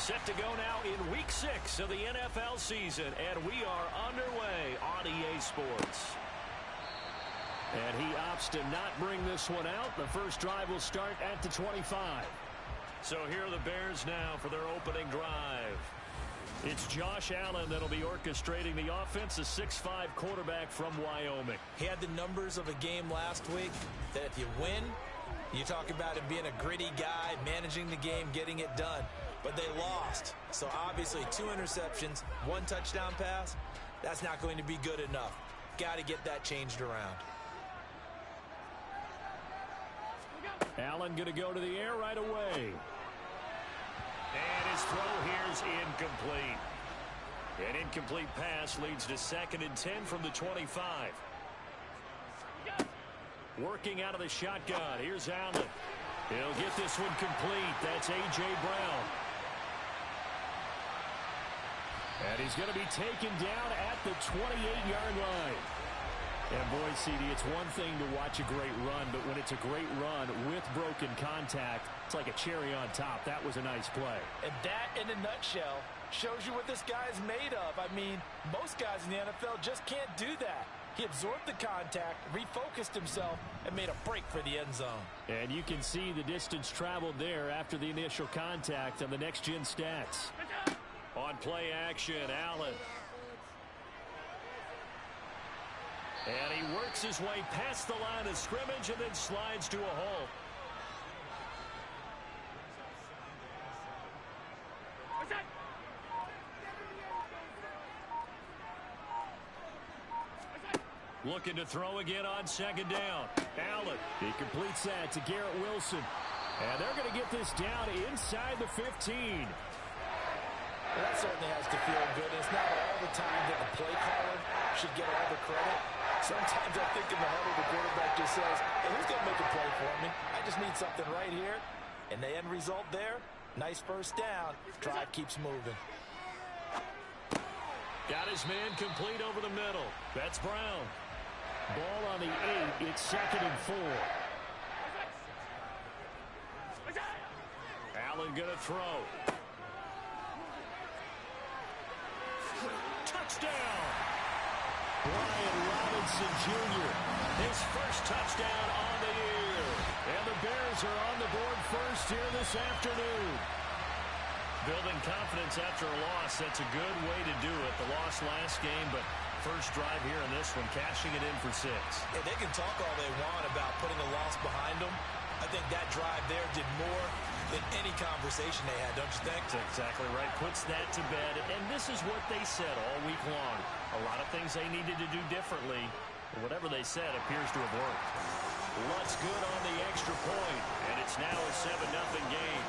Set to go now in Week 6 of the NFL season, and we are underway on EA Sports. And he opts to not bring this one out. The first drive will start at the 25. So here are the Bears now for their opening drive. It's Josh Allen that'll be orchestrating the offense, a 6'5" quarterback from Wyoming. He had the numbers of a game last week that if you win, you talk about him being a gritty guy, managing the game, getting it done. But they lost. So obviously 2 interceptions, 1 touchdown pass, that's not going to be good enough. Got to get that changed around. Allen going to go to the air right away. And his throw here is incomplete. An incomplete pass leads to 2nd and 10 from the 25. Working out of the shotgun. Here's Allen. He'll get this one complete. That's A.J. Brown. And he's going to be taken down at the 28-yard line. And boy, CD, it's one thing to watch a great run, but when it's a great run with broken contact, it's like a cherry on top. That was a nice play. And that, in a nutshell, shows you what this guy is made of. I mean, most guys in the NFL just can't do that. He absorbed the contact, refocused himself, and made a break for the end zone. And you can see the distance traveled there after the initial contact on the next-gen stats. On play action, Allen. And he works his way past the line of scrimmage and then slides to a hole. Looking to throw again on 2nd down. Allen. He completes that to Garrett Wilson. And they're going to get this down inside the 15. Well, that certainly has to feel good. It's not all the time that the play caller should get all the credit. Sometimes I think in the huddle the quarterback just says, hey, who's going to make a play for me? I just need something right here. And the end result there, nice first down. Drive keeps moving. Got his man complete over the middle. That's Brown. Ball on the 8. It's 2nd and 4. Allen going to throw. Touchdown! Brian Robinson Jr. His first touchdown on the year. And the Bears are on the board first here this afternoon. Building confidence after a loss, that's a good way to do it. The loss last game, but first drive here in this one, cashing it in for 6. Yeah, they can talk all they want about putting a loss behind them. I think that drive there did more than any conversation they had, don't you think? That's exactly right. Puts that to bed. And this is what they said all week long. A lot of things they needed to do differently. Whatever they said appears to have worked. Lutz good on the extra point, and it's now a 7-0 game.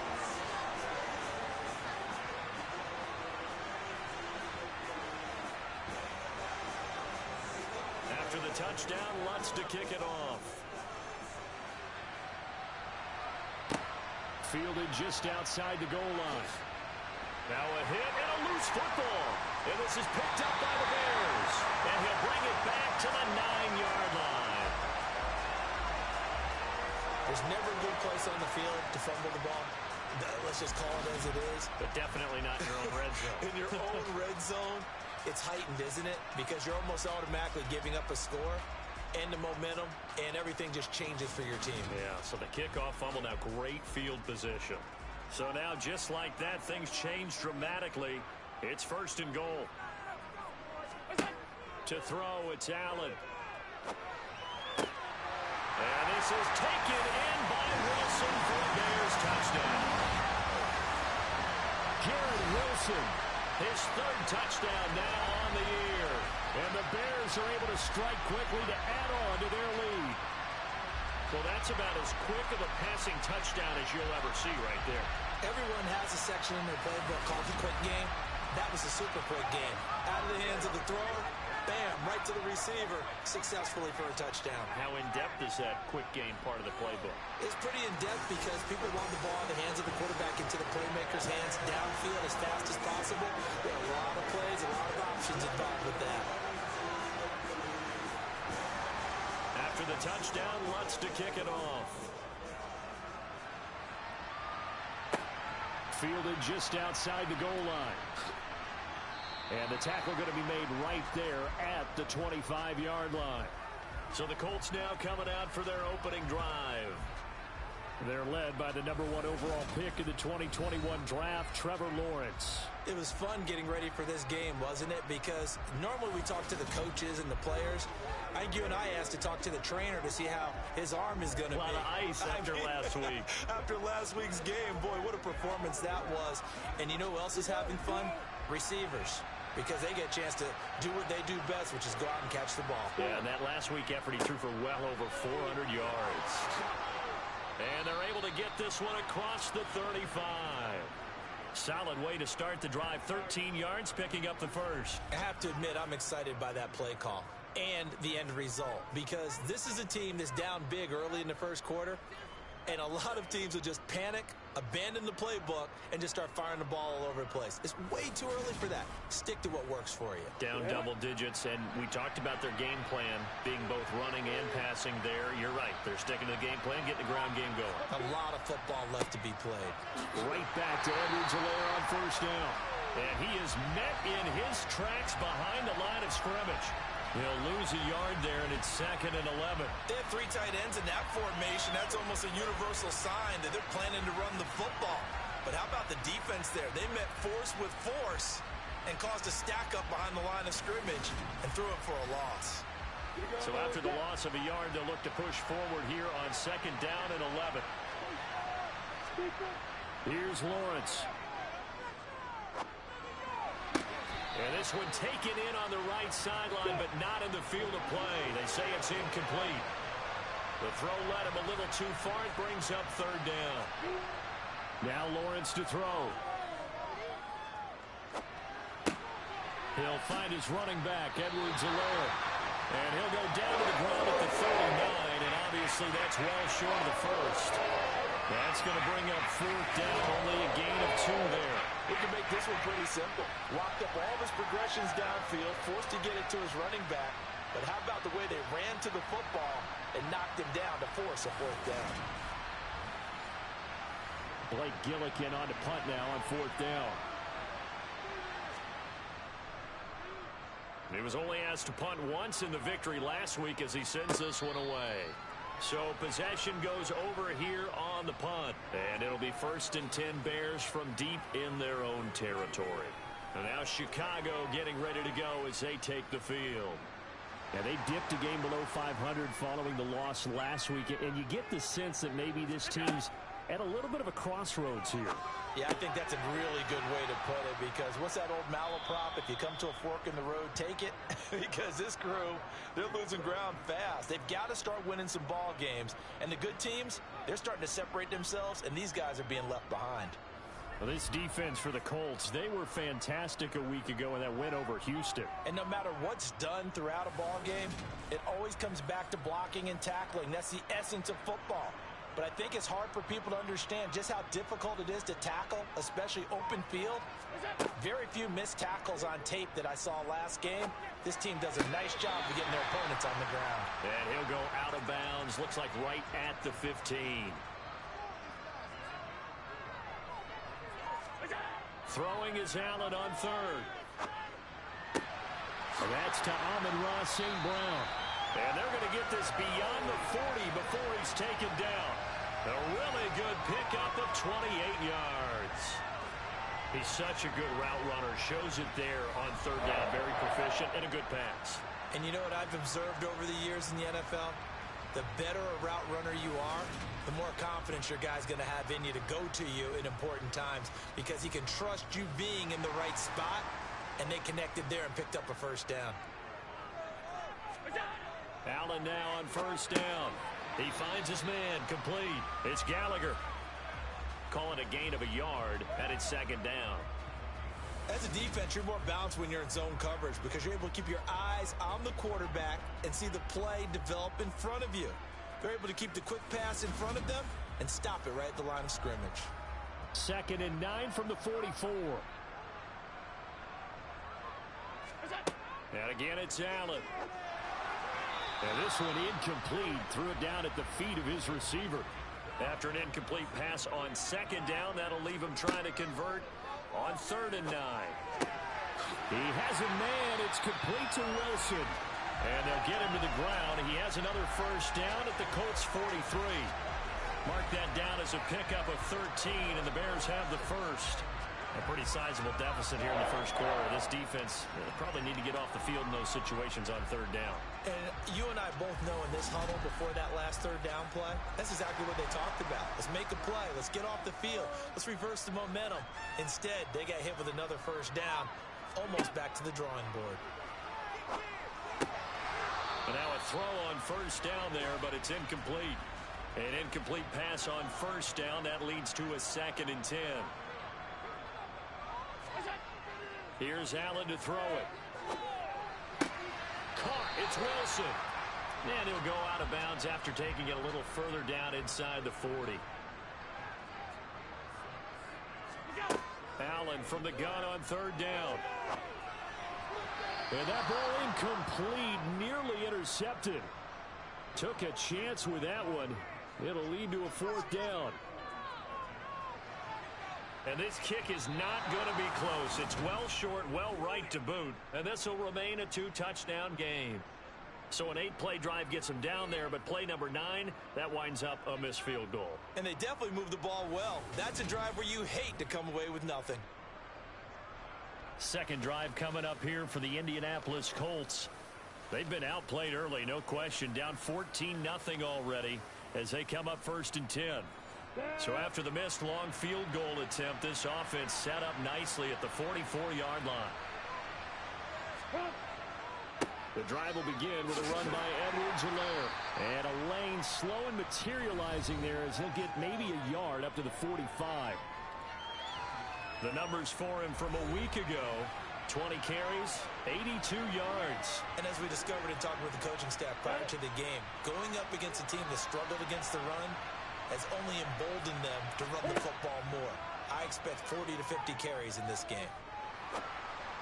After the touchdown, Lutz to kick it off. Fielded just outside the goal line. Now a hit and a loose football. And this is picked up by the Bears. And he'll bring it back to the 9-yard line. There's never a good place on the field to fumble the ball. Let's just call it as it is. But definitely not in your own red zone. In your own red zone, it's heightened, isn't it? Because you're almost automatically giving up a score and the momentum, and everything just changes for your team. Yeah, so the kickoff fumble, now great field position. So now, just like that, things change dramatically. It's 1st and goal. To throw, it's Allen. And this is taken in by Wilson for a Bears touchdown. Garrett Wilson, his 3rd touchdown now on the year. And the Bears are able to strike quickly to add on to their lead. Well, that's about as quick of a passing touchdown as you'll ever see right there. Everyone has a section in their playbook called the quick game. That was a super quick game. Out of the hands of the thrower, bam, right to the receiver, successfully for a touchdown. How in-depth is that quick game part of the playbook? It's pretty in-depth because people want the ball in the hands of the quarterback into the playmaker's hands downfield as fast as possible. There are a lot of plays, a lot of options involved with that. After the touchdown, Lutz to kick it off. fielded just outside the goal line. And the tackle going to be made right there at the 25-yard line. So the Colts now coming out for their opening drive. They're led by the #1 overall pick in the 2021 draft, Trevor Lawrence. It was fun getting ready for this game, wasn't it? Because normally we talk to the coaches and the players. I think you and I asked to talk to the trainer to see how his arm is going to be. A lot of ice after last week. After last week's game, boy, what a performance that was. And you know who else is having fun? Receivers. Because they get a chance to do what they do best, which is go out and catch the ball. Yeah, and that last week effort, he threw for well over 400 yards. And they're able to get this one across the 35. Solid way to start the drive. 13 yards, picking up the first. I have to admit, I'm excited by that play call and the end result. Because this is a team that's down big early in the first quarter. And a lot of teams will just panic, abandon the playbook, and just start firing the ball all over the place. It's way too early for that. Stick to what works for you. Down double digits, and we talked about their game plan being both running and passing there. You're right. They're sticking to the game plan, getting the ground game going. A lot of football left to be played. Right back to Edwards-Helaire on first down. And he is met in his tracks behind the line of scrimmage. He'll lose a yard there, and it's 2nd and 11. They have 3 tight ends in that formation. That's almost a universal sign that they're planning to run the football. But how about the defense there? They met force with force and caused a stack up behind the line of scrimmage and threw it for a loss. So after the loss of a yard, they'll look to push forward here on 2nd down and 11. Here's Lawrence. And this one taken in on the right sideline, but not in the field of play. They say it's incomplete. The throw led him a little too far. It brings up 3rd down. Now Lawrence to throw. He'll find his running back, Edwards-Helaire. And he'll go down to the ground at the 39, and obviously that's well short of the first. That's going to bring up 4th down, only a gain of 2 there. He can make this one pretty simple. Locked up all of his progressions downfield, forced to get it to his running back. But how about the way they ran to the football and knocked him down to force a 4th down? Blake Gillikin on to punt now on 4th down. He was only asked to punt once in the victory last week as he sends this one away. So possession goes over here on the punt. And it'll be 1st and 10 Bears from deep in their own territory. And now Chicago getting ready to go as they take the field. Yeah, they dipped a game below 500 following the loss last week. And you get the sense that maybe this team's at a little bit of a crossroads here. Yeah, I think that's a really good way to put it, because what's that old malaprop? If you come to a fork in the road, take it. Because this crew, they're losing ground fast. They've got to start winning some ball games. And the good teams, they're starting to separate themselves, and these guys are being left behind. Well, this defense for the Colts, they were fantastic a week ago in that win over Houston. And no matter what's done throughout a ball game, it always comes back to blocking and tackling. That's the essence of football. But I think it's hard for people to understand just how difficult it is to tackle, especially open field. Very few missed tackles on tape that I saw last game. This team does a nice job of getting their opponents on the ground. And he'll go out of bounds, looks like right at the 15. Throwing is Allen on 3rd. And that's to Amon-Ra St. Brown. And they're going to get this beyond the 40 before he's taken down. A really good pickup of 28 yards. He's such a good route runner. Shows it there on 3rd down. Very proficient and a good pass. And you know what I've observed over the years in the NFL? The better a route runner you are, the more confidence your guy's going to have in you to go to you in important times, because he can trust you being in the right spot, and they connected there and picked up a 1st down. Allen now on 1st down. He finds his man, complete. It's Gallagher. Calling a gain of a yard, and it's 2nd down. As a defense, you're more balanced when you're in zone coverage, because you're able to keep your eyes on the quarterback and see the play develop in front of you. They're able to keep the quick pass in front of them and stop it right at the line of scrimmage. 2nd and 9 from the 44. And again, it's Allen. And this one incomplete. Threw it down at the feet of his receiver. After an incomplete pass on second down, that'll leave him trying to convert on 3rd and 9. He has a man. It's complete to Wilson. And they'll get him to the ground. He has another first down at the Colts 43. Mark that down as a pickup of 13, and the Bears have the first. A pretty sizable deficit here in the first quarter. This defense probably need to get off the field in those situations on 3rd down. And you and I both know in this huddle before that last 3rd down play, that's exactly what they talked about. Let's make a play. Let's get off the field. Let's reverse the momentum. Instead, they got hit with another first down, almost back to the drawing board. And now a throw on 1st down there, but it's incomplete. An incomplete pass on 1st down. That leads to a 2nd and 10. Here's Allen to throw it. Caught. It's Wilson. And he'll go out of bounds after taking it a little further down inside the 40. Allen from the gun on 3rd down. And that ball incomplete, nearly intercepted. Took a chance with that one. It'll lead to a 4th down. And this kick is not going to be close. It's well short, well right to boot. And this will remain a 2-touchdown game. So an 8-play drive gets him down there, but play number 9, that winds up a missed field goal. And they definitely moved the ball well. That's a drive where you hate to come away with nothing. Second drive coming up here for the Indianapolis Colts. They've been outplayed early, no question. Down 14-0 already as they come up 1st and 10. So after the missed long field goal attempt, this offense set up nicely at the 44-yard line. The drive will begin with a run by Edwards-Helaire. And a lane slow and materializing there as he'll get maybe a yard up to the 45. The numbers for him from a week ago: 20 carries, 82 yards. And as we discovered in talking with the coaching staff prior to the game, going up against a team that struggled against the run has only emboldened them to run the football more. I expect 40 to 50 carries in this game.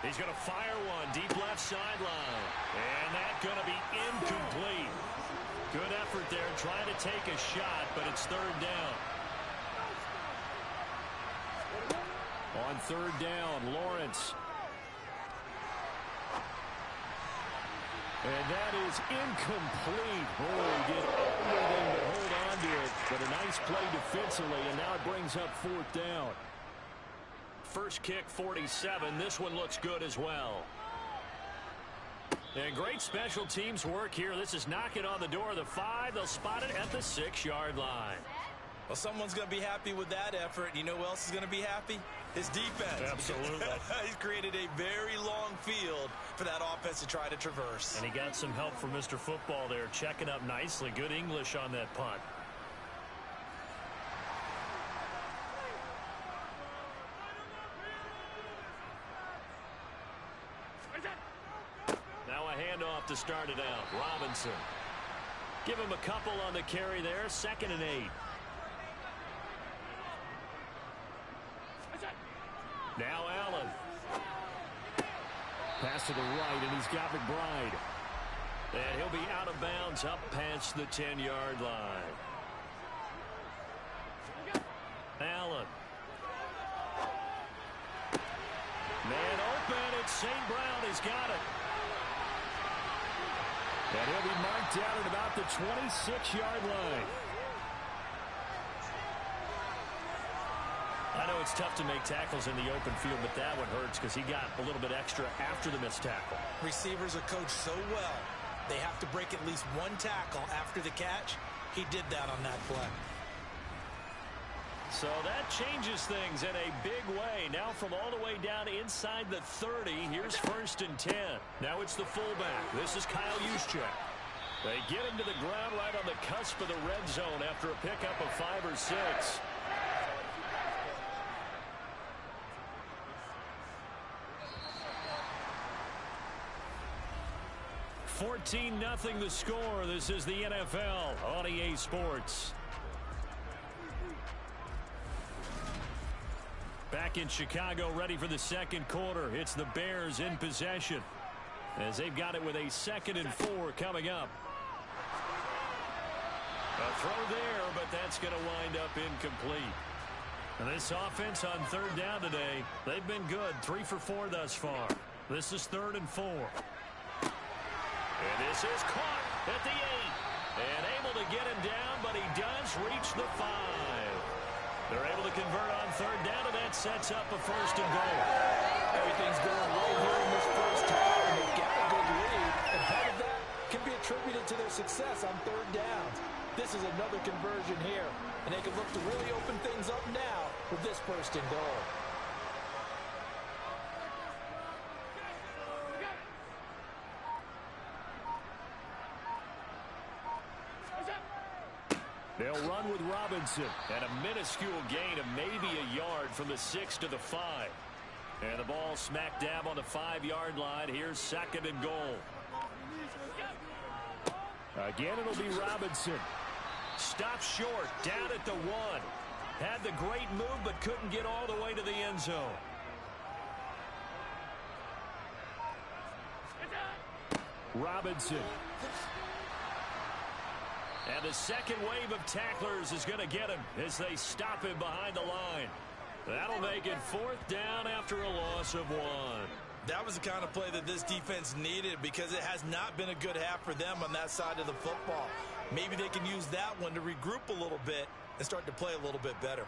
He's going to fire one deep left sideline. And that's going to be incomplete. Good effort there trying to take a shot, but it's 3rd down. On 3rd down, Lawrence. And that is incomplete. Boy, he did everything to hold on to it. But a nice play defensively, and now it brings up 4th down. First kick, 47. This one looks good as well. And great special teams work here. This is knocking on the door of the 5. They'll spot it at the 6-yard line. Well, someone's going to be happy with that effort. You know who else is going to be happy? His defense. Absolutely. He's created a very long field for that offense to try to traverse. And he got some help from Mr. Football there, checking up nicely. Good English on that punt. Now a handoff to start it out. Robinson. Give him a couple on the carry there. 2nd and 8. Now Allen. Pass to the right, and he's got McBride. And he'll be out of bounds up past the 10-yard line. Allen. Man open. It's St. Brown. He's got it. And he'll be marked down at about the 26-yard line. I know it's tough to make tackles in the open field, but that one hurts because he got a little bit extra after the missed tackle. Receivers are coached so well, they have to break at least one tackle after the catch. He did that on that play. So that changes things in a big way. Now from all the way down inside the 30, here's 1st and 10. Now it's the fullback. This is Kyle Juszczyk. They get him to the ground right on the cusp of the red zone after a pickup of 5 or 6. 14-0 the score. This is the NFL on EA Sports. Back in Chicago, ready for the second quarter. It's the Bears in possession as they've got it with a 2nd and 4 coming up. A throw there, but that's going to wind up incomplete. And this offense on third down today, they've been good. 3 for 4 thus far. This is 3rd and 4. And this is caught at the 8. And able to get him down, but he does reach the 5. They're able to convert on third down, and that sets up a 1st and goal. Everything's going right here in this first half, and they've got a good lead. And part of that can be attributed to their success on third downs. This is another conversion here, and they can look to really open things up now with this 1st and goal. They'll run with Robinson, and a minuscule gain of maybe a yard from the 6 to the 5. And the ball smack dab on the 5-yard line. Here's 2nd and goal. Again, it'll be Robinson. Stopped short, down at the 1. Had the great move, but couldn't get all the way to the end zone. Robinson. And the second wave of tacklers is going to get him as they stop him behind the line. That'll make it 4th down after a loss of 1. That was the kind of play that this defense needed because it has not been a good half for them on that side of the football. Maybe they can use that one to regroup a little bit and start to play a little bit better.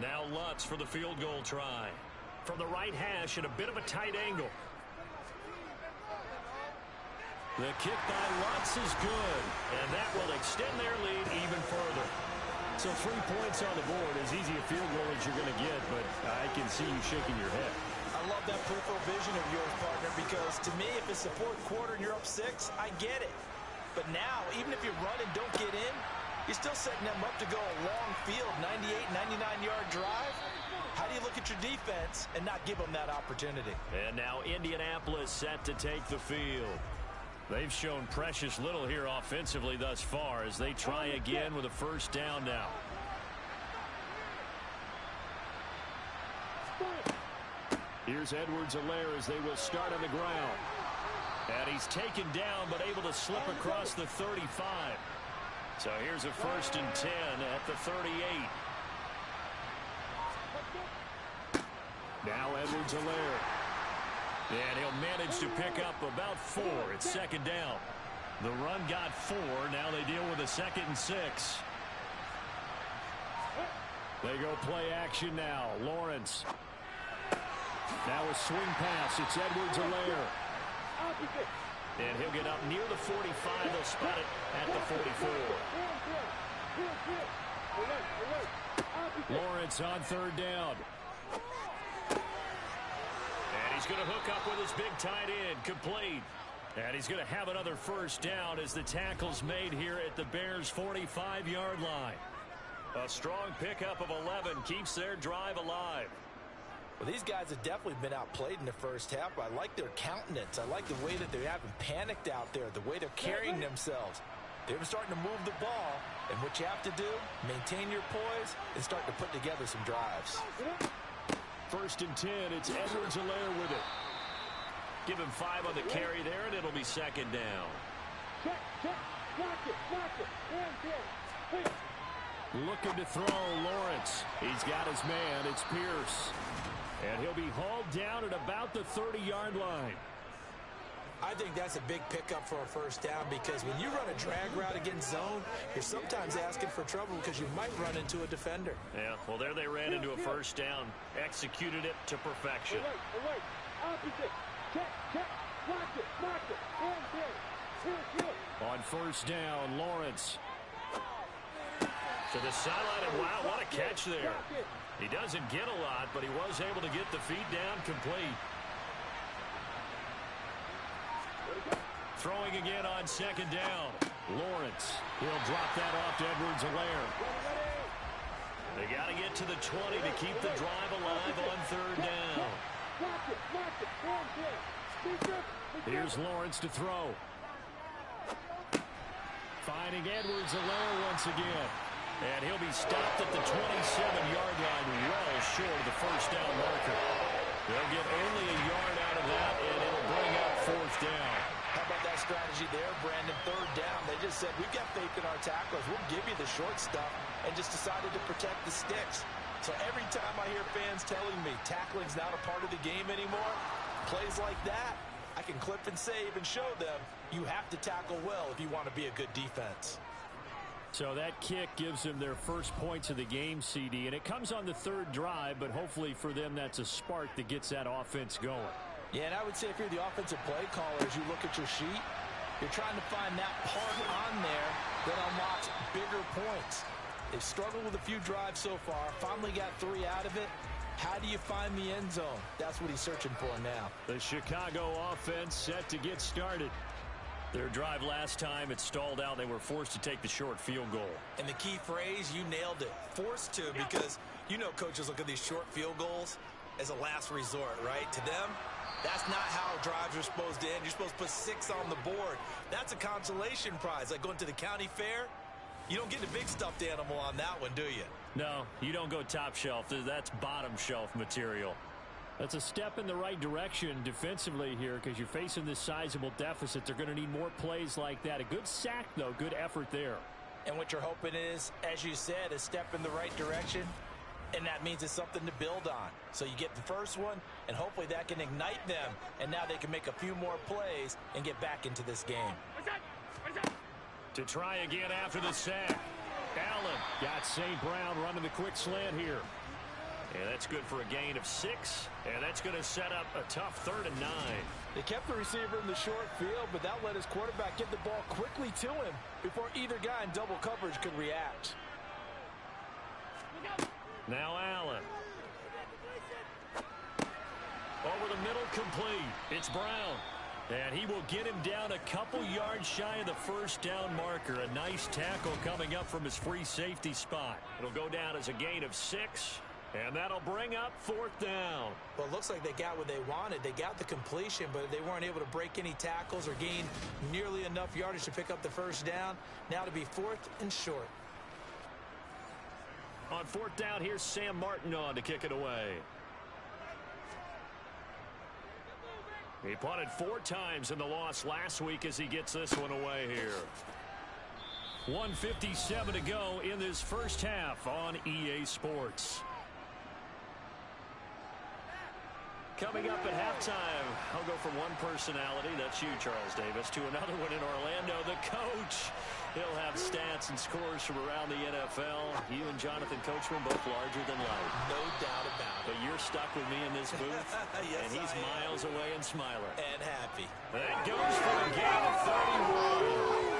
Now Lutz for the field goal try. From the right hash at a bit of a tight angle. The kick by Lutz is good, and that will extend their lead even further. So 3 points on the board, as easy a field goal as you're going to get, but I can see you shaking your head. I love that peripheral vision of yours, partner, because to me, if it's the 4th quarter and you're up 6, I get it. But now, even if you run and don't get in, you're still setting them up to go a long field, 98, 99-yard drive. How do you look at your defense and not give them that opportunity? And now Indianapolis set to take the field. They've shown precious little here offensively thus far as they try again with a 1st down now. Here's Edwards-Helaire as they will start on the ground. And he's taken down but able to slip across the 35. So here's a 1st and 10 at the 38. Now Edwards-Helaire. And he'll manage to pick up about 4. It's 2nd down. The run got 4. Now they deal with a 2nd and 6. They go play action now. Lawrence. Now a swing pass. It's Edwards-Helaire. And he'll get up near the 45. They'll spot it at the 44. Lawrence on 3rd down. And he's going to hook up with his big tight end. Complete. And he's going to have another 1st down as the tackle's made here at the Bears' 45-yard line. A strong pickup of 11 keeps their drive alive. Well, these guys have definitely been outplayed in the first half. I like their countenance. I like the way that they haven't panicked out there, the way they're carrying themselves. They're starting to move the ball, and what you have to do, maintain your poise and start to put together some drives. 1st and 10, it's Edwards-Helaire with it. Give him 5 on the carry there, and it'll be 2nd down. Looking to throw, Lawrence. He's got his man, it's Pierce. And he'll be hauled down at about the 30-yard line. I think that's a big pickup for a 1st down because when you run a drag route against zone, you're sometimes asking for trouble because you might run into a defender. Yeah, well, there they ran into a 1st down, executed it to perfection. On 1st down, Lawrence. To the sideline, and wow, what a catch there. He doesn't get a lot, but he was able to get the feet down complete. Throwing again on 2nd down. Lawrence. He'll drop that off to Edwards-Helaire. They got to get to the 20 to keep the drive alive on 3rd down. Here's Lawrence to throw. Finding Edwards-Helaire once again. And he'll be stopped at the 27-yard line, well short of the first down marker. They'll get only a yard out of that, and it'll bring up fourth down. How about that strategy there, Brandon? Third down. They just said, we've got faith in our tacklers. We'll give you the short stuff, and just decided to protect the sticks. So every time I hear fans telling me tackling's not a part of the game anymore, plays like that, I can clip and save and show them you have to tackle well if you want to be a good defense. So that kick gives them their first points of the game, CD, and it comes on the third drive, but hopefully for them that's a spark that gets that offense going. Yeah, and I would say if you're the offensive play caller, as you look at your sheet, you're trying to find that part on there that unlocks bigger points. They've struggled with a few drives so far, finally got 3 out of it. How do you find the end zone? That's what he's searching for now. The Chicago offense set to get started. Their drive last time, it stalled out. They were forced to take the short field goal. And the key phrase, you nailed it. Forced to, because you know coaches look at these short field goals as a last resort, right? To them, that's not how drives are supposed to end. You're supposed to put 6 on the board. That's a consolation prize, like going to the county fair. You don't get a big stuffed animal on that one, do you? No, you don't go top shelf. That's bottom shelf material. That's a step in the right direction defensively here because you're facing this sizable deficit. They're going to need more plays like that. A good sack, though. Good effort there. And what you're hoping is, as you said, a step in the right direction, and that means it's something to build on. So you get the first one, and hopefully that can ignite them, and now they can make a few more plays and get back into this game. To try again after the sack. Allen got St. Brown running the quick slant here. And that's good for a gain of 6. And that's going to set up a tough 3rd and 9. They kept the receiver in the short field, but that let his quarterback get the ball quickly to him before either guy in double coverage could react. Now Allen. Over the middle, complete. It's Brown. And he will get him down a couple yards shy of the first down marker. A nice tackle coming up from his free safety spot. It'll go down as a gain of 6. And that'll bring up 4th down. Well, it looks like they got what they wanted. They got the completion, but they weren't able to break any tackles or gain nearly enough yardage to pick up the first down. Now to be 4th and short. On 4th down, here's Sam Martin on to kick it away. He punted 4 times in the loss last week as he gets this one away here. 1:57 to go in this first half on EA Sports. Coming up at halftime, I'll go from one personality, that's you, Charles Davis, to another one in Orlando, the coach. He'll have stats and scores from around the NFL. You and Jonathan Coachman both larger than life. No doubt about it. But you're stuck with me in this booth, yes, and he's miles away and smiling. And happy. That goes for a gain of 31.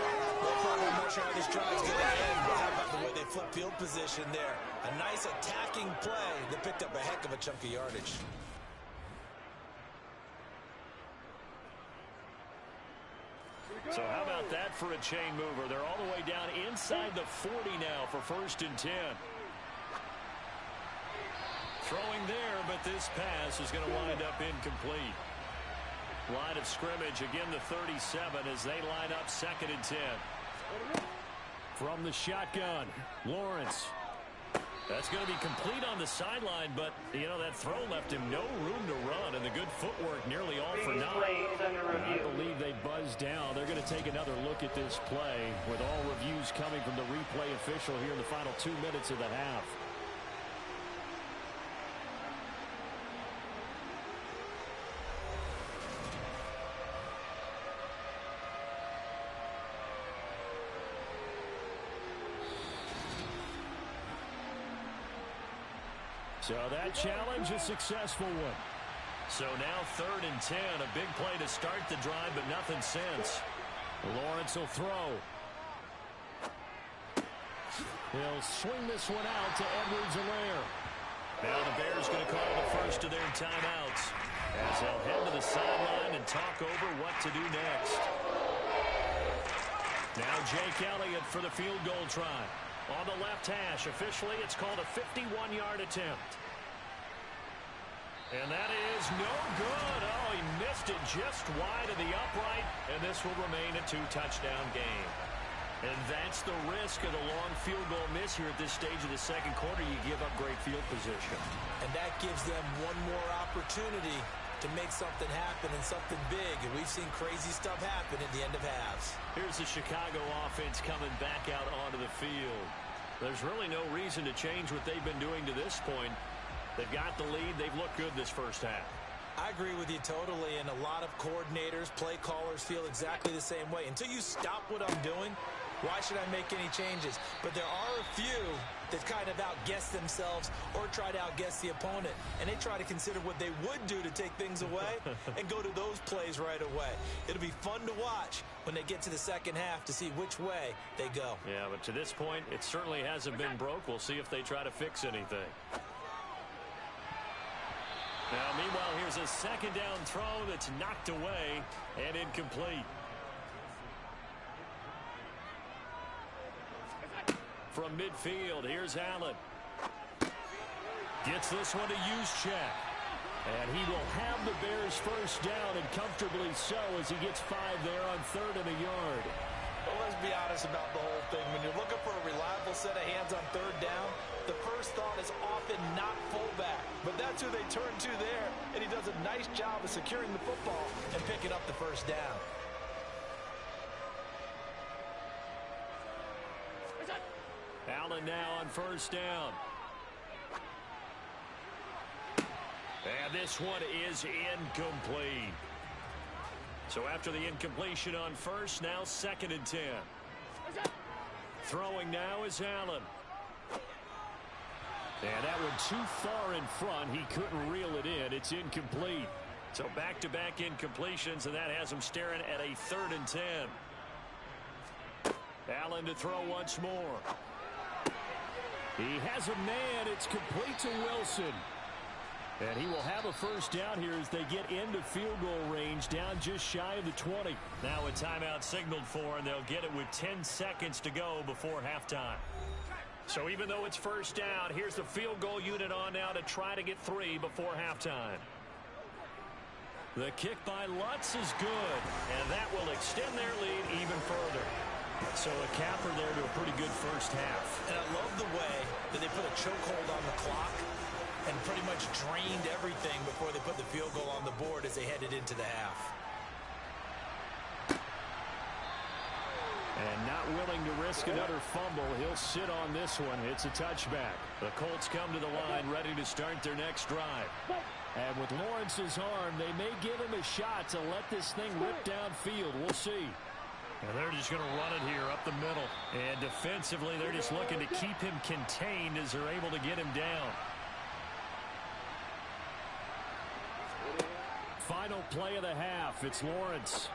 I'm not sure how this drive's going to end, but how about the way they flip field position there? A nice attacking play that picked up a heck of a chunk of yardage. So how about that for a chain mover? They're all the way down inside the 40 now for 1st and 10. Throwing there, but this pass is going to wind up incomplete. Line of scrimmage, again the 37 as they line up 2nd and 10. From the shotgun, Lawrence. That's going to be complete on the sideline, but, you know, that throw left him no room to run, and the good footwork nearly all for naught. I believe they buzzed down. They're going to take another look at this play with all reviews coming from the replay official here in the final 2 minutes of the half. So that challenge, a successful one. So now 3rd and 10, a big play to start the drive, but nothing since. Lawrence will throw. He'll swing this one out to Edwards-Helaire. Now the Bears going to call the first of their timeouts as they'll head to the sideline and talk over what to do next. Now Jake Elliott for the field goal try. On the left hash, officially, it's called a 51-yard attempt. And that is no good. Oh, he missed it just wide of the upright, and this will remain a 2-touchdown game. And that's the risk of the long field goal miss here at this stage of the second quarter. You give up great field position. And that gives them one more opportunity to make something happen and something big. And we've seen crazy stuff happen at the end of halves. Here's the Chicago offense coming back out onto the field. There's really no reason to change what they've been doing to this point. They've got the lead. They've looked good this first half. I agree with you totally, and a lot of coordinators, play callers feel exactly the same way. Until you stop what I'm doing, why should I make any changes? But there are a few that kind of outguess themselves or try to outguess the opponent, and they try to consider what they would do to take things away and go to those plays right away. It'll be fun to watch when they get to the second half to see which way they go. Yeah, but to this point, it certainly hasn't been broke. We'll see if they try to fix anything. Now, meanwhile, here's a second down throw that's knocked away and incomplete. From midfield, here's Allen. Gets this one to Juszczyk. And he will have the Bears first down, and comfortably so, as he gets 5 there on 3rd and a yard. Well, let's be honest about the whole thing. When you're looking for a reliable set of hands on 3rd down, the first thought is often not fullback. But that's who they turn to there, and he does a nice job of securing the football and picking up the first down. Allen now on first down. And this one is incomplete. So after the incompletion on first, now 2nd and 10. Throwing now is Allen. And that one too far in front. He couldn't reel it in. It's incomplete. So back-to-back incompletions, and that has him staring at a 3rd and 10. Allen to throw once more. He has a man. It's complete to Wilson. And he will have a first down here as they get into field goal range, down just shy of the 20. Now a timeout signaled for, and they'll get it with 10 seconds to go before halftime. So even though it's first down, here's the field goal unit on now to try to get 3 before halftime. The kick by Lutz is good, and that will extend their lead even further. So a capper there to a pretty good first half. And I love the way that they put a chokehold on the clock and pretty much drained everything before they put the field goal on the board as they headed into the half. And not willing to risk another fumble, he'll sit on this one. It's a touchback. The Colts come to the line ready to start their next drive. And with Lawrence's arm, they may give him a shot to let this thing rip downfield. We'll see. And they're just going to run it here up the middle. And defensively, they're just looking to keep him contained as they're able to get him down. Final play of the half. It's Lawrence.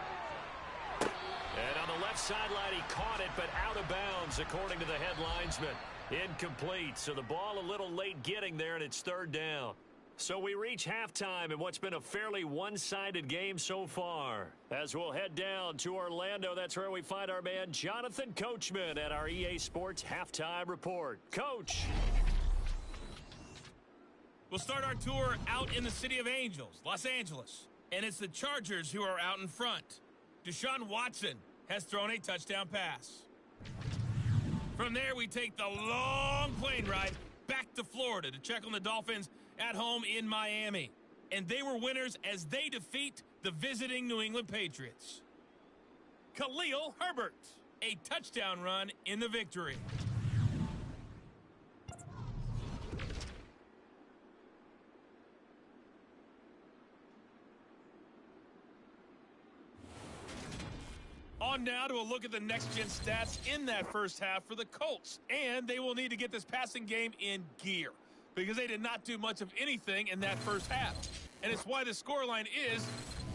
And on the left sideline, he caught it, but out of bounds, according to the head linesman. Incomplete. So the ball a little late getting there, and it's 3rd down. So we reach halftime in what's been a fairly one-sided game so far. As we'll head down to Orlando, that's where we find our man Jonathan Coachman at our EA Sports Halftime Report. Coach. We'll start our tour out in the City of Angels, Los Angeles. And it's the Chargers who are out in front. Deshaun Watson has thrown a touchdown pass. From there, we take the long plane ride back to Florida to check on the Dolphins at home in Miami. And they were winners as they defeat the visiting New England Patriots. Khalil Herbert, a touchdown run in the victory. On now to a look at the next-gen stats in that first half for the Colts. And they will need to get this passing game in gear because they did not do much of anything in that first half. And it's why the scoreline is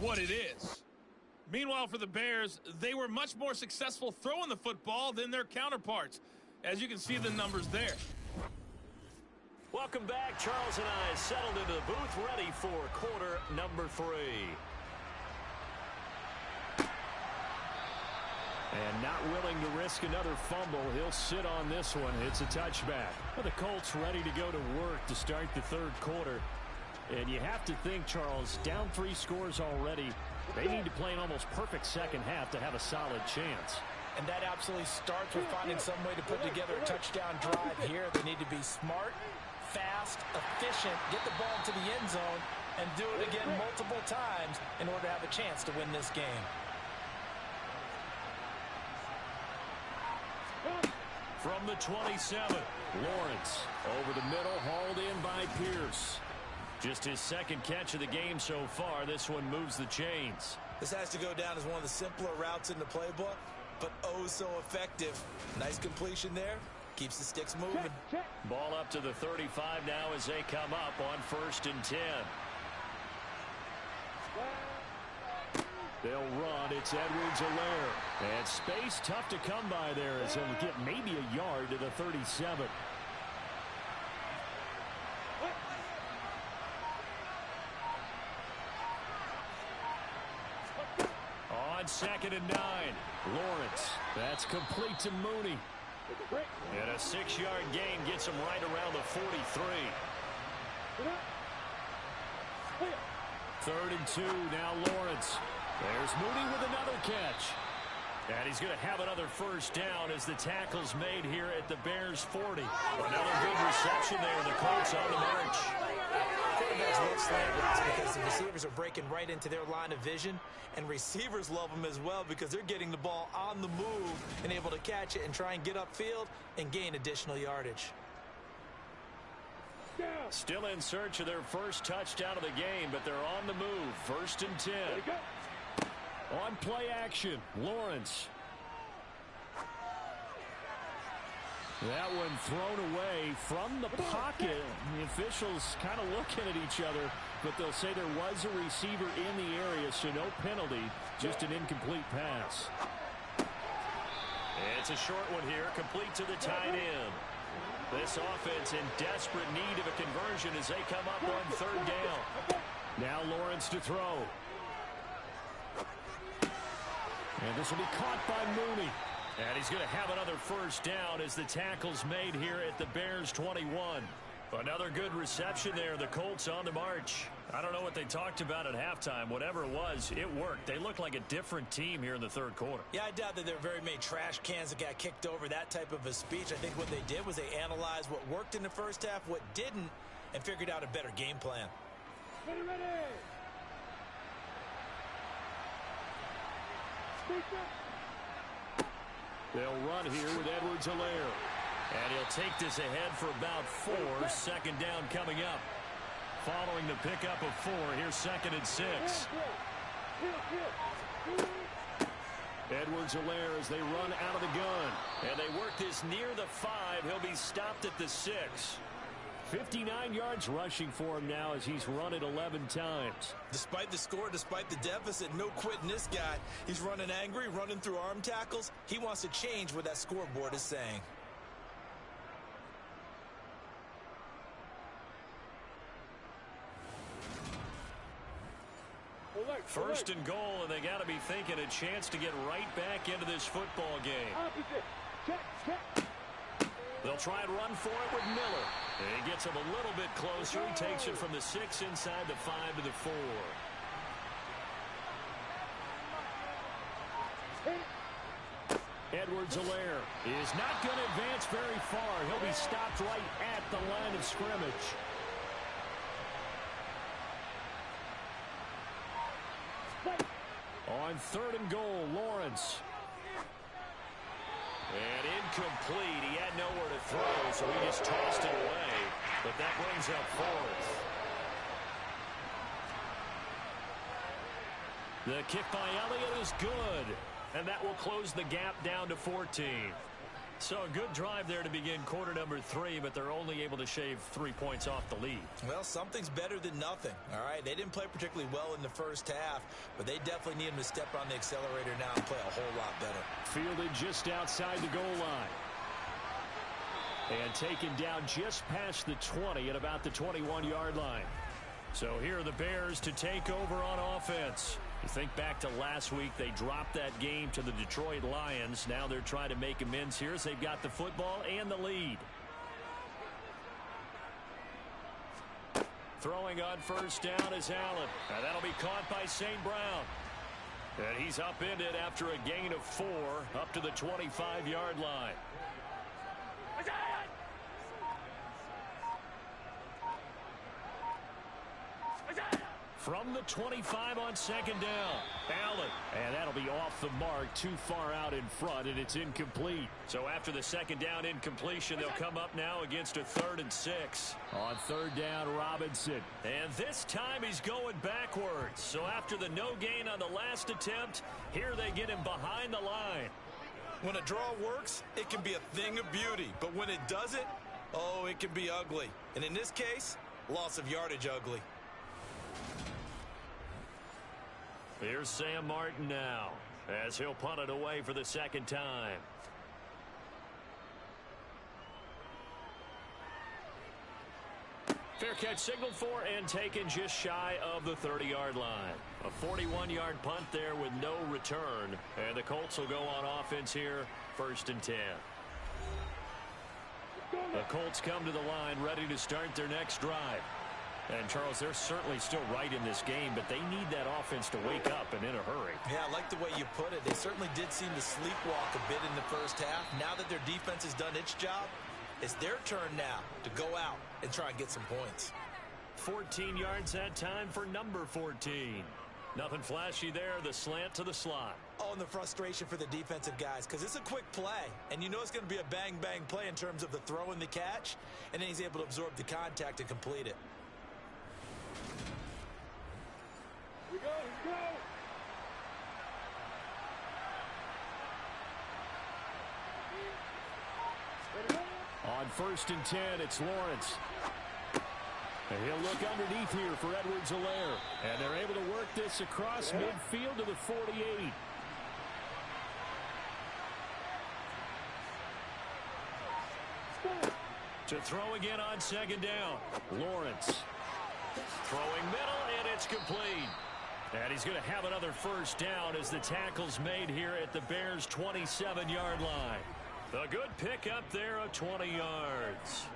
what it is. Meanwhile, for the Bears, they were much more successful throwing the football than their counterparts, as you can see the numbers there. Welcome back. Charles and I settled into the booth, ready for quarter number 3. And not willing to risk another fumble, he'll sit on this one. It's a touchback. But the Colts ready to go to work to start the 3rd quarter. And you have to think, Charles, down 3 scores already. They need to play an almost perfect second half to have a solid chance. And that absolutely starts with finding some way to put together a touchdown drive here. They need to be smart, fast, efficient, get the ball to the end zone, and do it again multiple times in order to have a chance to win this game. From the 27, Lawrence over the middle, hauled in by Pierce. Just his second catch of the game so far. This one moves the chains. This has to go down as one of the simpler routes in the playbook, but oh so effective. Nice completion there. Keeps the sticks moving. Ball up to the 35 now as they come up on 1st and 10. They'll run. It's Edwards-Helaire. And space tough to come by there as he'll get maybe a yard to the 37. On 2nd and 9, Lawrence. That's complete to Mooney. And a 6-yard gain gets him right around the 43. 3rd and 2, now Lawrence. There's Mooney with another catch. And he's going to have another first down as the tackle's made here at the Bears' 40. Another good reception there. The Colts on the march. Quarterbacks love slant routes because the receivers are breaking right into their line of vision, and receivers love them as well because they're getting the ball on the move and able to catch it and try and get upfield and gain additional yardage. Still in search of their first touchdown of the game, but they're on the move. 1st and 10. On play action, Lawrence. That one thrown away from the pocket. The officials kind of looking at each other, but they'll say there was a receiver in the area, so no penalty, just an incomplete pass. It's a short one here, complete to the tight end. This offense in desperate need of a conversion as they come up on 3rd down. Now Lawrence to throw. And this will be caught by Mooney. And he's going to have another first down as the tackle's made here at the Bears' 21. Another good reception there. The Colts on the march. I don't know what they talked about at halftime. Whatever it was, it worked. They looked like a different team here in the 3rd quarter. Yeah, I doubt that there are very many trash cans that got kicked over, that type of a speech. I think what they did was they analyzed what worked in the first half, what didn't, and figured out a better game plan. Ready. They'll run here with Edwards-Helaire. And he'll take this ahead for about 4. 2nd down coming up. Following the pickup of 4, here's 2nd and 6. Edwards-Helaire as they run out of the gun. And they work this near the 5. He'll be stopped at the 6. 59 yards rushing for him now as he's run it 11 times. Despite the score, despite the deficit, no quitting this guy. He's running angry, running through arm tackles. He wants to change what that scoreboard is saying. First and goal, and they got to be thinking a chance to get right back into this football game. They'll try and run for it with Miller. He gets him a little bit closer. He takes it from the 6 inside the 5 to the 4. Edwards-Helaire is not going to advance very far. He'll be stopped right at the line of scrimmage. On 3rd and goal, Lawrence. And incomplete. He had nowhere to throw, so he just tossed it away. But that brings up 4th. The kick by Elliott is good. And that will close the gap down to 14. So a good drive there to begin quarter number 3, but they're only able to shave 3 points off the lead. Well, something's better than nothing, all right? They didn't play particularly well in the first half, but they definitely need him to step on the accelerator now and play a whole lot better. Fielded just outside the goal line. And taken down just past the 20 at about the 21-yard line. So here are the Bears to take over on offense. You think back to last week, they dropped that game to the Detroit Lions. Now they're trying to make amends here as they've got the football and the lead. Throwing on first down is Allen. And that'll be caught by St. Brown. And he's upended after a gain of 4 up to the 25-yard line. From the 25 on second down, Allen. And that'll be off the mark, too far out in front, and it's incomplete. So after the second down incompletion, they'll come up now against a 3rd and 6. On third down, Robinson. And this time he's going backwards. So after the no gain on the last attempt, here they get him behind the line. When a draw works, it can be a thing of beauty. But when it doesn't, oh, it can be ugly. And in this case, loss of yardage ugly. Here's Sam Martin now, as he'll punt it away for the second time. Fair catch signaled for and taken just shy of the 30-yard line. A 41-yard punt there with no return. And the Colts will go on offense here, 1st and 10. The Colts come to the line ready to start their next drive. And, Charles, they're certainly still right in this game, but they need that offense to wake up and in a hurry. Yeah, I like the way you put it. They certainly did seem to sleepwalk a bit in the first half. Now that their defense has done its job, it's their turn now to go out and try and get some points. 14 yards that time for number 14. Nothing flashy there, the slant to the slot. Oh, and the frustration for the defensive guys, because it's a quick play, and you know it's going to be a bang-bang play in terms of the throw and the catch, and then he's able to absorb the contact and complete it. Here we go. On 1st and 10, it's Lawrence. And he'll look underneath here for Edwards-Helaire. And they're able to work this across midfield to the 48. To throw again on second down. Lawrence. Throwing middle, and it's complete. And he's going to have another first down as the tackle's made here at the Bears' 27-yard line. A good pickup there of 20 yards.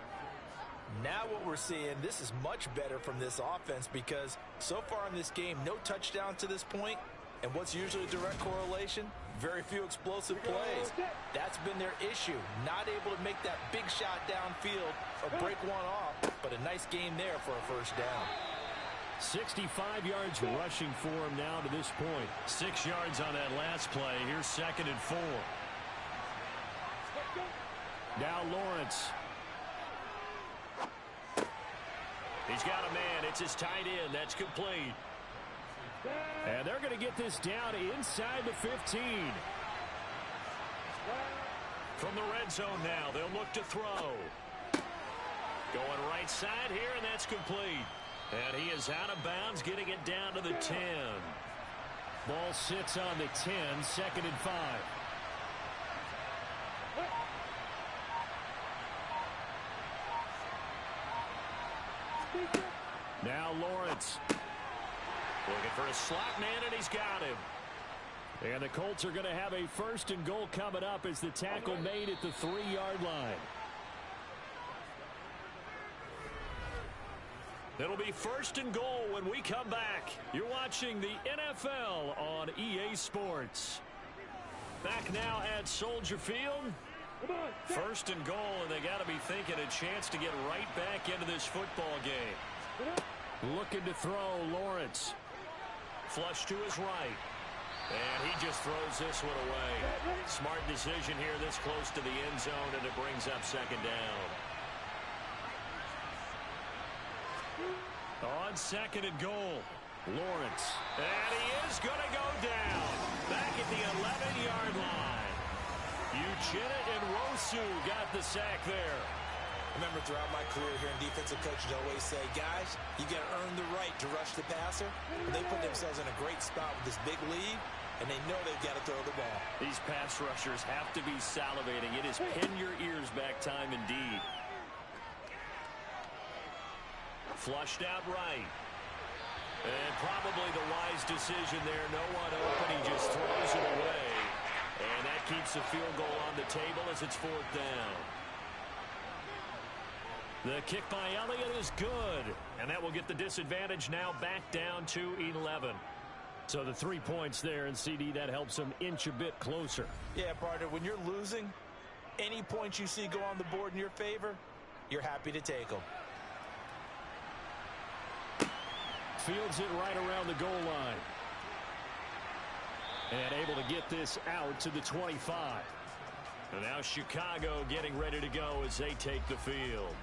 Now what we're seeing, this is much better from this offense because so far in this game, no touchdowns to this point. And what's usually a direct correlation? Very few explosive plays. That's been their issue. Not able to make that big shot downfield or break one off. But a nice game there for a first down. 65 yards rushing for him now to this point. 6 yards on that last play. Here's 2nd and 4. Now Lawrence. He's got a man. It's his tight end. That's complete. And they're going to get this down inside the 15. From the red zone now, they'll look to throw. Going right side here, and that's complete. And he is out of bounds, getting it down to the 10. Ball sits on the 10, 2nd and 5. Now Lawrence. Looking for a slot man, and he's got him. And the Colts are going to have a 1st and goal coming up as the tackle made at the 3-yard line. It'll be 1st and goal when we come back. You're watching the NFL on EA Sports. Back now at Soldier Field. 1st and goal, and they got to be thinking a chance to get right back into this football game. Looking to throw, Lawrence. Flush to his right. And he just throws this one away. Smart decision here this close to the end zone, and it brings up 2nd down. On 2nd and goal, Lawrence. And he is going to go down. Back at the 11-yard line. Uchenna and Rosu got the sack there. Remember, throughout my career here in defensive coaches always say, guys, you got to earn the right to rush the passer. And they put themselves in a great spot with this big lead, and they know they've got to throw the ball. These pass rushers have to be salivating. It is pin your ears back time indeed. Flushed out right. And probably the wise decision there. No one open. He just throws it away. And that keeps the field goal on the table as it's 4th down. The kick by Elliott is good. And that will get the disadvantage now back down to 11. So the 3 points there, and CD, that helps them inch a bit closer. Yeah, partner, when you're losing, any points you see go on the board in your favor, you're happy to take them. Fields it right around the goal line. And able to get this out to the 25. And now Chicago getting ready to go as they take the field.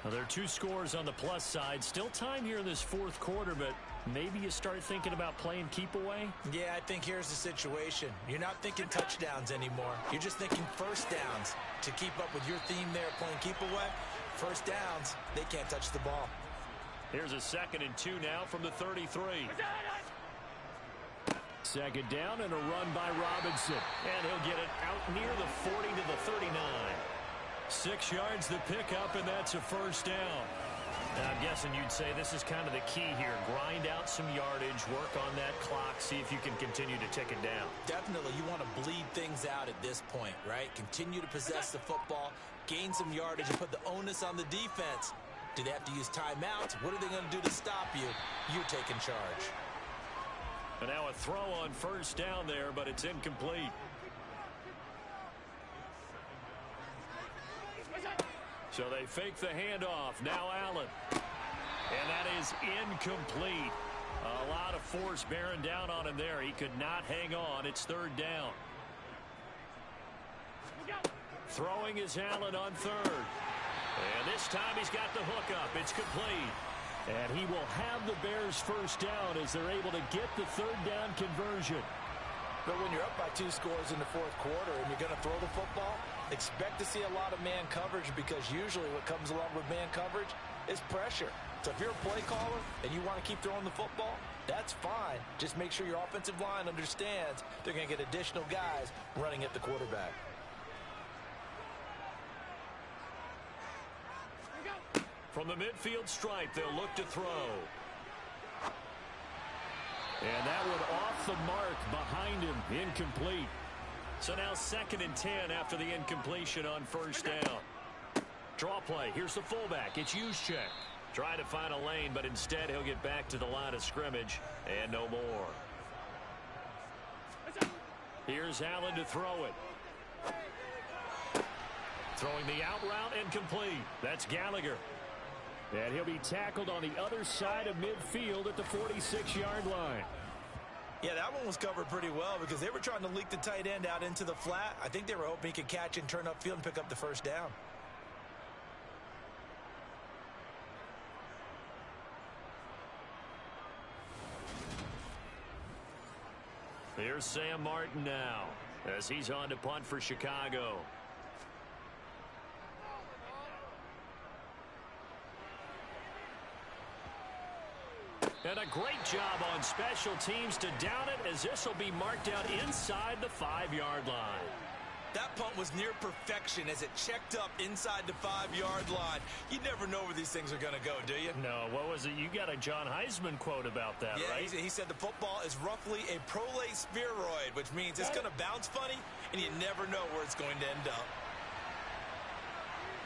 Well, there are 2 scores on the plus side. Still time here in this fourth quarter, but maybe you start thinking about playing keep away? Yeah, I think here's the situation. You're not thinking touchdowns anymore. You're just thinking first downs. To keep up with your theme there, playing keep away, first downs, they can't touch the ball. Here's a 2nd and 2 now from the 33. Second down and a run by Robinson. And he'll get it out near the 40 to the 39. 6 yards the pickup, and that's a first down. Now, I'm guessing you'd say this is kind of the key here. Grind out some yardage, work on that clock, see if you can continue to tick it down. Definitely, you want to bleed things out at this point, right? Continue to possess the football, gain some yardage, and put the onus on the defense. Do they have to use timeouts? What are they going to do to stop you? You're taking charge. And now a throw on first down there, but it's incomplete. So they fake the handoff. Now Allen. And that is incomplete. A lot of force bearing down on him there. He could not hang on. It's 3rd down. Throwing is Allen on 3rd. And this time he's got the hook up. It's complete. And he will have the Bears first down as they're able to get the 3rd down conversion. But when you're up by 2 scores in the fourth quarter and you're going to throw the football, expect to see a lot of man coverage, because usually what comes along with man coverage is pressure. So if you're a play caller and you want to keep throwing the football, that's fine. Just make sure your offensive line understands they're going to get additional guys running at the quarterback. From the midfield stripe, they'll look to throw. And that one off the mark behind him, incomplete. So now 2nd and 10 after the incompletion on first down. Draw play. Here's the fullback. It's Juszczyk. Trying to find a lane, but instead he'll get back to the line of scrimmage and no more. Here's Allen to throw it. Throwing the out route incomplete. That's Gallagher. And he'll be tackled on the other side of midfield at the 46-yard line. Yeah, that one was covered pretty well because they were trying to leak the tight end out into the flat. I think they were hoping he could catch and turn upfield and pick up the first down. Here's Sam Martin now as he's on to punt for Chicago. And a great job on special teams to down it, as this will be marked out inside the 5-yard line. That punt was near perfection as it checked up inside the 5-yard line. You never know where these things are going to go, do you? No, what was it? You got a John Heisman quote about that, yeah, right? He said the football is roughly a prolate spheroid, which means it's going to bounce funny, and you never know where it's going to end up.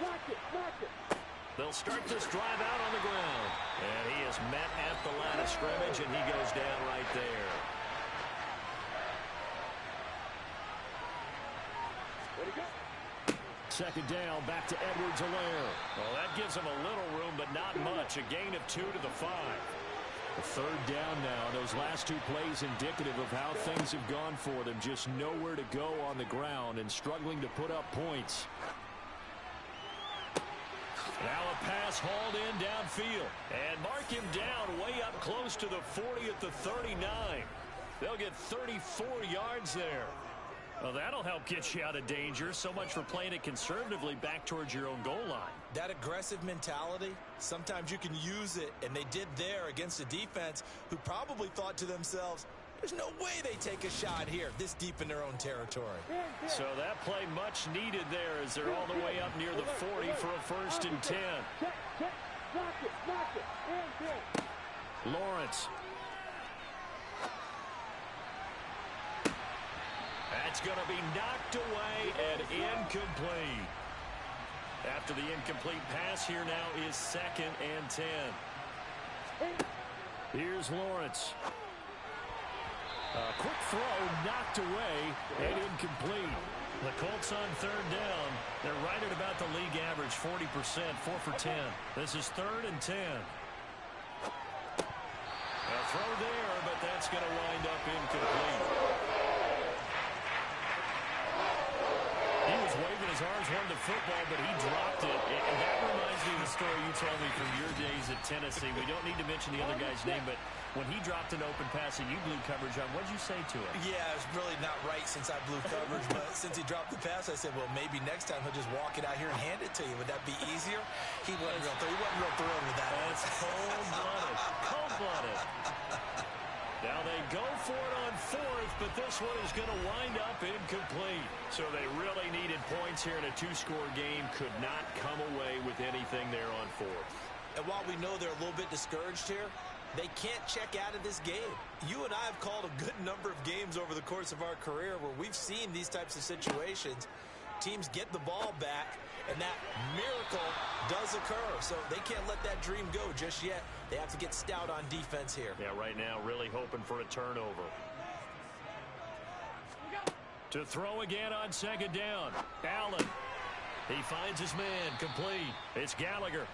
Watch it, watch it. They'll start this drive out on the ground. And he is met at the line of scrimmage, and he goes down right there. Where'd he go? Second down, back to Edwards-Helaire. Well, that gives him a little room, but not much. A gain of 2 to the 5. The 3rd down now. Those last 2 plays indicative of how things have gone for them. Just nowhere to go on the ground and struggling to put up points. Now a pass hauled in downfield. And mark him down way up close to the 40 at the 39. They'll get 34 yards there. Well, that'll help get you out of danger. So much for playing it conservatively back towards your own goal line. That aggressive mentality, sometimes you can use it, and they did there against a defense who probably thought to themselves, there's no way they take a shot here this deep in their own territory. So that play much needed there as they're all the way up near the 40 for a 1st and 10. Lawrence. That's going to be knocked away and incomplete. After the incomplete pass, here now is 2nd and 10. Here's Lawrence. A quick throw knocked away and incomplete. The Colts on third down. They're right at about the league average, 40%, 4 for 10. This is 3rd and 10. A throw there, but that's going to wind up incomplete. He was waving his arms, wanted the football, but he dropped it. And that reminds me of the story you told me from your days at Tennessee. We don't need to mention the other guy's name, but when he dropped an open pass and you blew coverage on, what did you say to him? Yeah, it's really not right since I blew coverage, but since he dropped the pass, I said, well, maybe next time he'll just walk it out here and hand it to you. Would that be easier? He wasn't real thrilled with that. That's cold-blooded. Cold-blooded. Now they go for it on 4th, but this one is going to wind up incomplete. So they really needed points here in a 2-score game. Could not come away with anything there on 4th. And while we know they're a little bit discouraged here, they can't check out of this game. You and I have called a good number of games over the course of our career where we've seen these types of situations. Teams get the ball back, and that miracle does occur. So they can't let that dream go just yet. They have to get stout on defense here. Yeah, right now really hoping for a turnover. To throw again on 2nd down. Allen. He finds his man. Complete. It's Gallagher.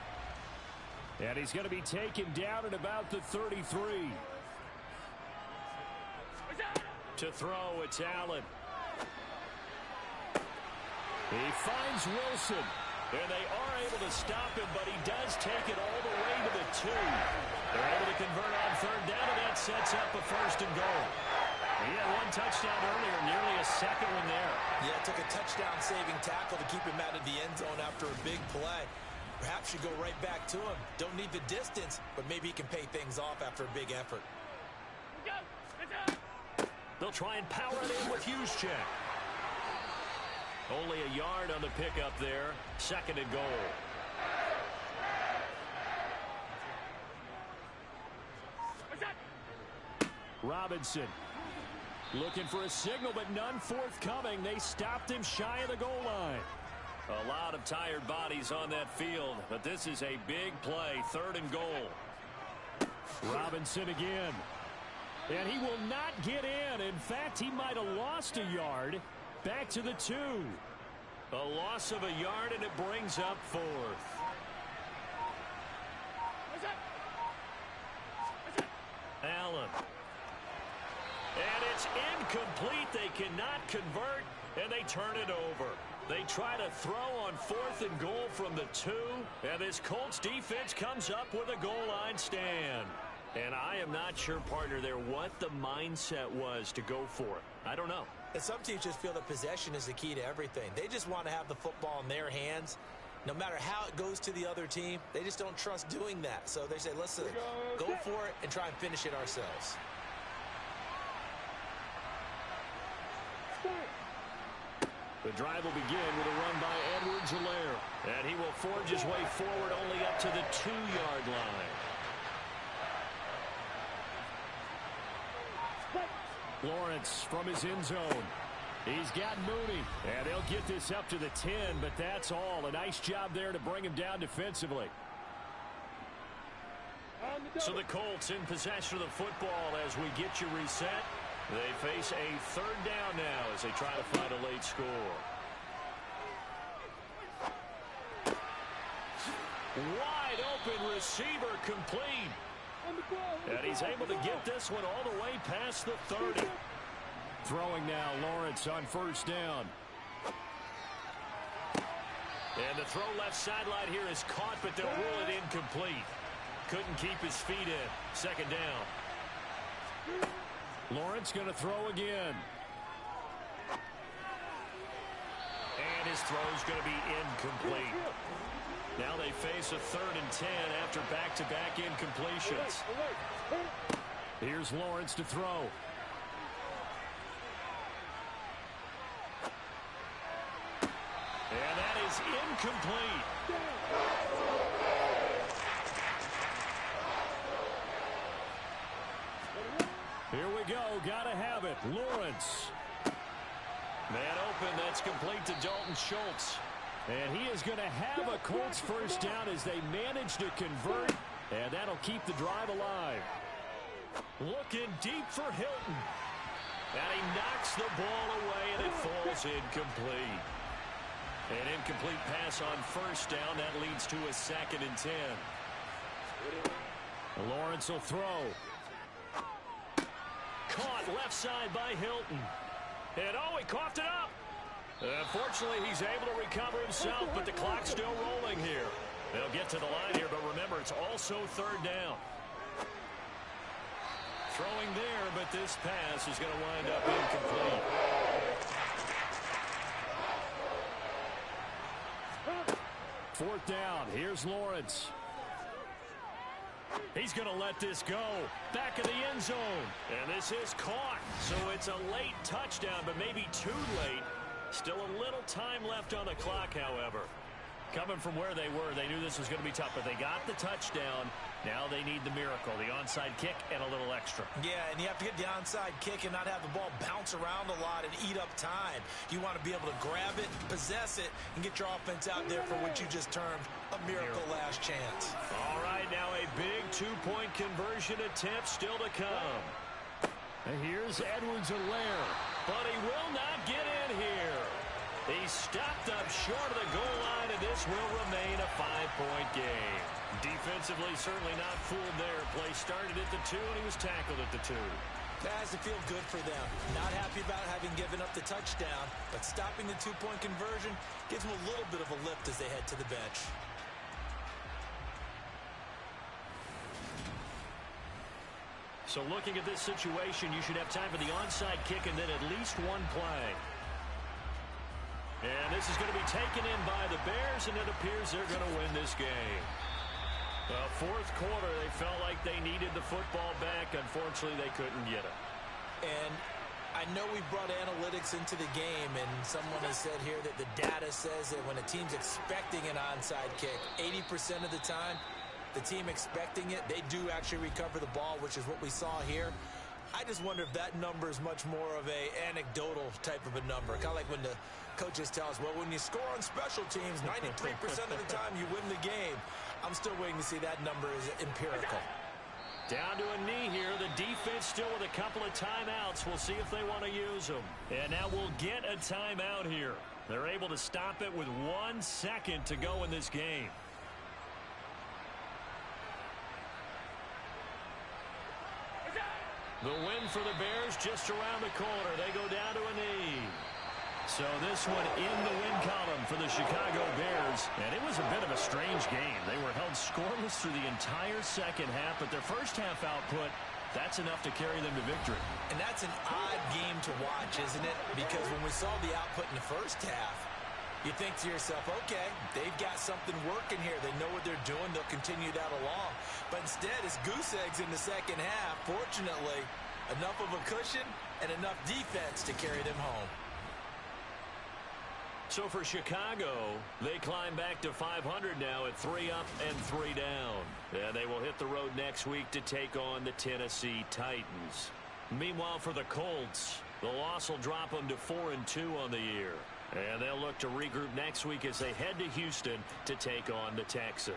And he's going to be taken down at about the 33. To throw, it's Allen. He finds Wilson. And they are able to stop him, but he does take it all the way to the 2. They're able to convert on 3rd down, and that sets up a 1st and goal. He had 1 touchdown earlier, nearly a 2nd one there. Yeah, it took a touchdown-saving tackle to keep him out of the end zone after a big play. Perhaps you go right back to him. Don't need the distance, but maybe he can pay things off after a big effort. They'll try and power it in with Juszczyk. Only a yard on the pickup there. 2nd and goal. Robinson looking for a signal, but none forthcoming. They stopped him shy of the goal line. A lot of tired bodies on that field, but this is a big play. 3rd and goal. Robinson again. And he will not get in. In fact, he might have lost a yard. Back to the 2. A loss of a yard, and it brings up 4th. Allen. And it's incomplete. They cannot convert, and they turn it over. They try to throw on 4th and goal from the 2, and this Colts defense comes up with a goal line stand. And I am not sure, partner, there what the mindset was to go for it. I don't know. And some teams just feel that possession is the key to everything. They just want to have the football in their hands. No matter how it goes to the other team, they just don't trust doing that. So they say, listen, go for it and try and finish it ourselves. The drive will begin with a run by Edwards-Helaire. And he will forge his way forward only up to the 2-yard line. Lawrence from his end zone. He's got Mooney. And they'll get this up to the 10, but that's all. A nice job there to bring him down defensively. So the Colts in possession of the football as we get you reset. They face a 3rd down now as they try to find a late score. Wide open receiver complete. And he's able to get this one all the way past the 30. Throwing now, Lawrence on 1st down. And the throw left sideline here is caught, but they'll rule it incomplete. Couldn't keep his feet in. 2nd down. Lawrence going to throw again. And his throw's going to be incomplete. Now they face a 3rd and 10 after back-to-back incompletions. Here's Lawrence to throw. And that is incomplete. Here we go. Gotta have it. Lawrence. Man open. That's complete to Dalton Schultz. And he is going to have a Colts 1st down as they manage to convert. And that'll keep the drive alive. Looking deep for Hilton. And he knocks the ball away, and it falls incomplete. An incomplete pass on first down. That leads to a 2nd and 10. Lawrence will throw. Caught left side by Hilton. And oh, he coughed it up. Unfortunately, he's able to recover himself, but the clock's still rolling here. They'll get to the line here, but remember, it's also 3rd down. Throwing there, but this pass is going to wind up incomplete. 4th down. Here's Lawrence. He's going to let this go. Back of the end zone. And this is caught. So it's a late touchdown, but maybe too late. Still a little time left on the clock, however. Coming from where they were, they knew this was going to be tough, but they got the touchdown. Now they need the miracle, the onside kick and a little extra. Yeah, and you have to get the onside kick and not have the ball bounce around a lot and eat up time. You want to be able to grab it, possess it, and get your offense out there for what you just termed a miracle last chance. All right, now a big 2-point conversion attempt still to come. And here's Edwards-Helaire, but he will not get in here. He stopped up short of the goal line, and this will remain a 5-point game. Defensively, certainly not fooled there. Play started at the 2, and he was tackled at the 2. That has to feel good for them. Not happy about having given up the touchdown, but stopping the 2-point conversion gives them a little bit of a lift as they head to the bench. So looking at this situation, you should have time for the onside kick and then at least one play. And this is going to be taken in by the Bears, and it appears they're going to win this game. Fourth quarter, they felt like they needed the football back. Unfortunately, they couldn't get it. And I know we brought analytics into the game, and someone has said here that the data says that when a team's expecting an onside kick, 80% of the time, the team expecting it, they do actually recover the ball, which is what we saw here. I just wonder if that number is much more of a anecdotal type of a number. Kind of like when the coaches tell us, well, when you score on special teams, 93% of the time you win the game. I'm still waiting to see that number is empirical. Down to a knee here. The defense still with a couple of timeouts. We'll see if they want to use them. And now we'll get a timeout here. They're able to stop it with 1 second to go in this game. The win for the Bears just around the corner. They go down to a knee. So this one in the win column for the Chicago Bears. And it was a bit of a strange game. They were held scoreless through the entire second half, but their first half output, that's enough to carry them to victory. And that's an odd game to watch, isn't it? Because when we saw the output in the first half, you think to yourself, okay, they've got something working here. They know what they're doing. They'll continue that along. But instead, it's goose eggs in the second half. Fortunately, enough of a cushion and enough defense to carry them home. So for Chicago, they climb back to 500 now at 3 up and 3 down. And they will hit the road next week to take on the Tennessee Titans. Meanwhile, for the Colts, the loss will drop them to 4-2 on the year. And they'll look to regroup next week as they head to Houston to take on the Texans.